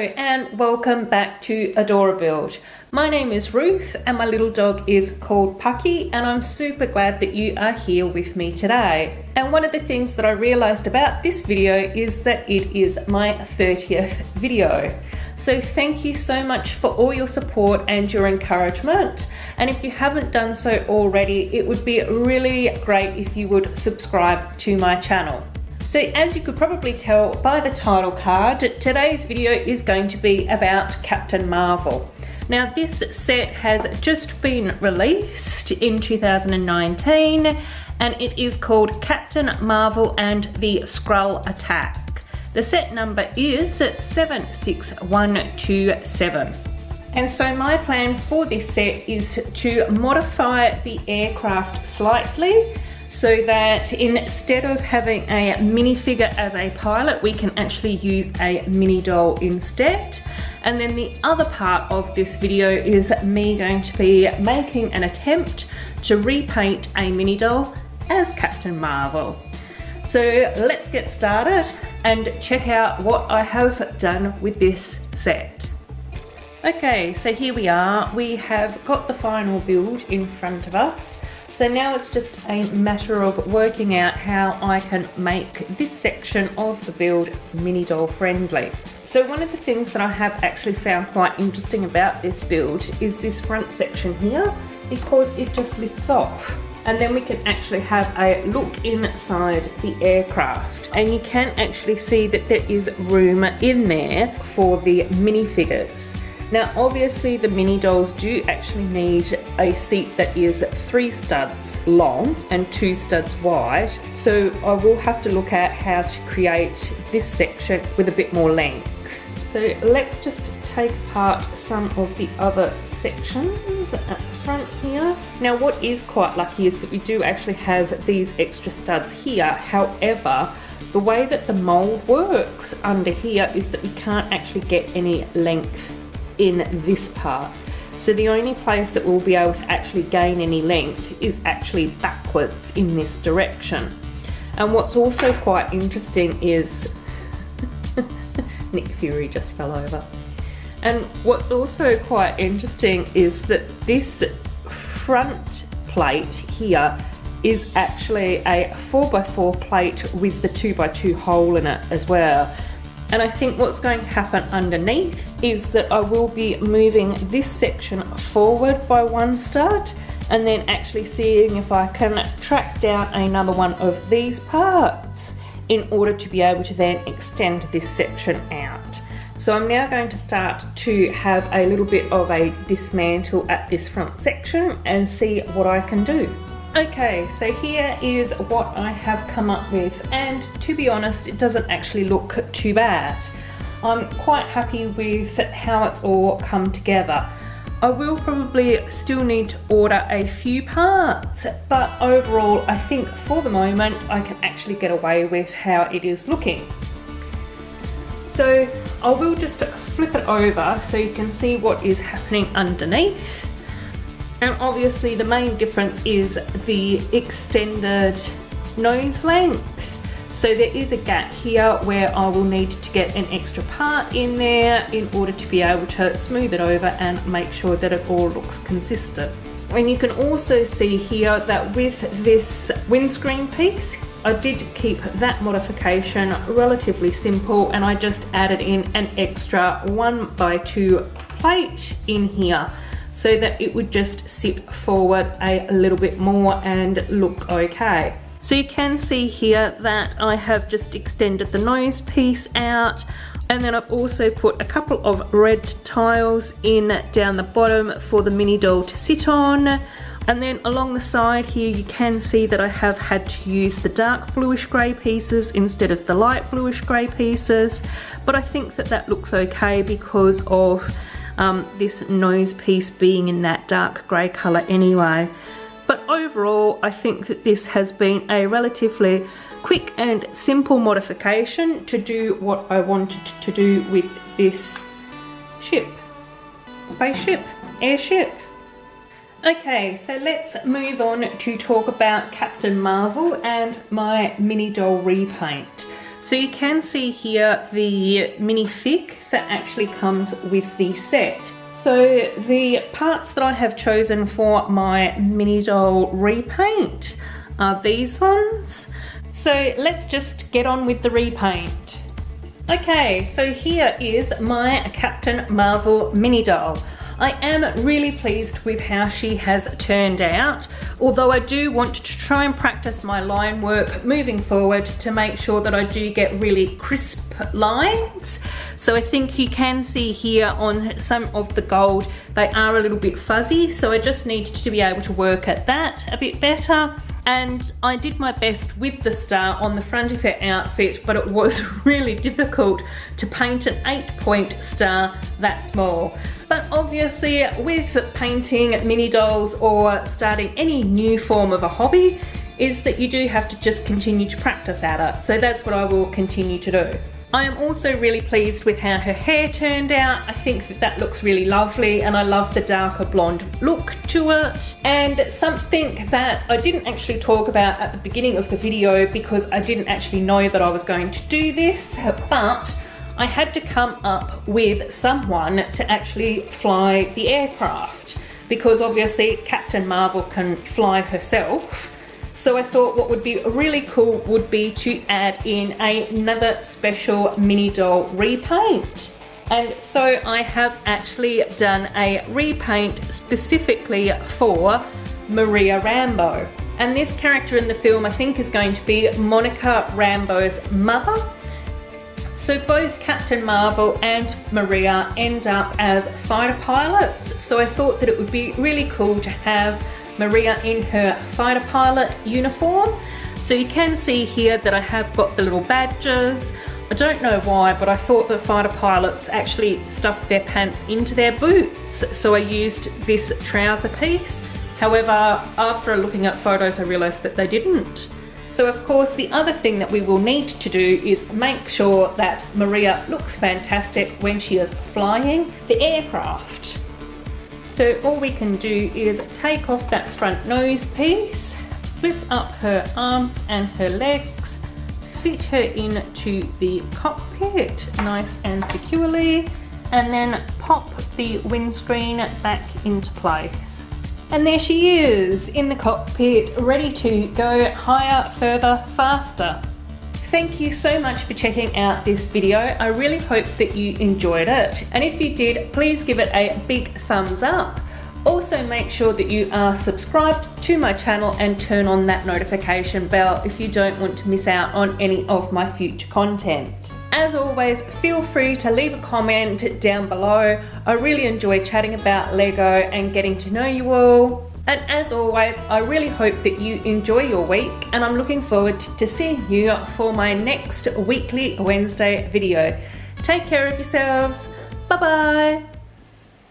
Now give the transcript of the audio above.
and welcome back to Adorabuild. My name is Ruth and my little dog is called Pucky, and I'm super glad that you are here with me today. And one of the things that I realized about this video is that it is my 30th video. So thank you so much for all your support and your encouragement. And if you haven't done so already, it would be really great if you would subscribe to my channel. So as you could probably tell by the title card, today's video is going to be about Captain Marvel. Now this set has just been released in 2019 and it is called Captain Marvel and the Skrull Attack. The set number is 76127. And so my plan for this set is to modify the aircraft slightly, so that instead of having a minifigure as a pilot, we can actually use a mini doll instead. And then the other part of this video is me going to be making an attempt to repaint a mini doll as Captain Marvel. So let's get started and check out what I have done with this set. Okay, so here we are. We have got the final build in front of us. So now it's just a matter of working out how I can make this section of the build mini doll friendly. So one of the things that I have actually found quite interesting about this build is this front section here, because it just lifts off. And then we can actually have a look inside the aircraft. And you can actually see that there is room in there for the minifigures. Now obviously the mini dolls do actually need a seat that is 3 studs long and 2 studs wide, so I will have to look at how to create this section with a bit more length. So let's just take apart some of the other sections at the front here. Now what is quite lucky is that we do actually have these extra studs here. However, the way that the mold works under here is that we can't actually get any length in this part. So the only place that we'll be able to actually gain any length is actually backwards in this direction. And what's also quite interesting is Nick Fury just fell over. And what's also quite interesting is that this front plate here is actually a 4x4 plate with the 2x2 hole in it as well. And I think what's going to happen underneath is that I will be moving this section forward by 1 stud and then actually seeing if I can track down another one of these parts in order to be able to then extend this section out. So I'm now going to start to have a little bit of a dismantle at this front section and see what I can do. Okay, so here is what I have come up with, and to be honest, it doesn't actually look too bad. I'm quite happy with how it's all come together. I will probably still need to order a few parts, but overall I think for the moment I can actually get away with how it is looking. So I will just flip it over so you can see what is happening underneath. And obviously the main difference is the extended nose length. So there is a gap here where I will need to get an extra part in there in order to be able to smooth it over and make sure that it all looks consistent. And you can also see here that with this windscreen piece, I did keep that modification relatively simple, and I just added in an extra 1x2 plate in here, so that it would just sit forward a little bit more and look okay. So you can see here that I have just extended the nose piece out, and then I've also put a couple of red tiles in down the bottom for the mini doll to sit on. And then along the side here you can see that I have had to use the dark bluish grey pieces instead of the light bluish grey pieces, but I think that that looks okay because of this nose piece being in that dark grey colour anyway. But overall I think that this has been a relatively quick and simple modification to do what I wanted to do with this ship, spaceship, airship. Okay, so let's move on to talk about Captain Marvel and my mini doll repaint. So you can see here the minifig that actually comes with the set. So the parts that I have chosen for my mini doll repaint are these ones. So let's just get on with the repaint. Okay, so here is my Captain Marvel mini doll. I am really pleased with how she has turned out, although I do want to try and practice my line work moving forward to make sure that I do get really crisp lines. So I think you can see here on some of the gold, they are a little bit fuzzy, so I just need to be able to work at that a bit better. And I did my best with the star on the front of her outfit, but it was really difficult to paint an 8-point star that small. But obviously with painting mini dolls or starting any new form of a hobby is that you do have to just continue to practice at it. So that's what I will continue to do. I am also really pleased with how her hair turned out. I think that that looks really lovely, and I love the darker blonde look to it. And something that I didn't actually talk about at the beginning of the video because I didn't actually know that I was going to do this, but I had to come up with someone to actually fly the aircraft, because obviously Captain Marvel can fly herself. So I thought what would be really cool would be to add in another special mini doll repaint. And so I have actually done a repaint specifically for Maria Rambeau. And this character in the film I think is going to be Monica Rambeau's mother. So both Captain Marvel and Maria end up as fighter pilots. So I thought that it would be really cool to have Maria in her fighter pilot uniform. So you can see here that I have got the little badges. I don't know why, but I thought the fighter pilots actually stuffed their pants into their boots. So I used this trouser piece. However, after looking at photos, I realized that they didn't. So of course, the other thing that we will need to do is make sure that Maria looks fantastic when she is flying the aircraft. So all we can do is take off that front nose piece, flip up her arms and her legs, fit her into the cockpit nice and securely, and then pop the windscreen back into place. And there she is in the cockpit, ready to go higher, further, faster. Thank you so much for checking out this video. I really hope that you enjoyed it. And if you did, please give it a big thumbs up. Also make sure that you are subscribed to my channel and turn on that notification bell if you don't want to miss out on any of my future content. As always, feel free to leave a comment down below. I really enjoy chatting about Lego and getting to know you all. And as always, I really hope that you enjoy your week, and I'm looking forward to seeing you for my next weekly Wednesday video. Take care of yourselves. Bye bye.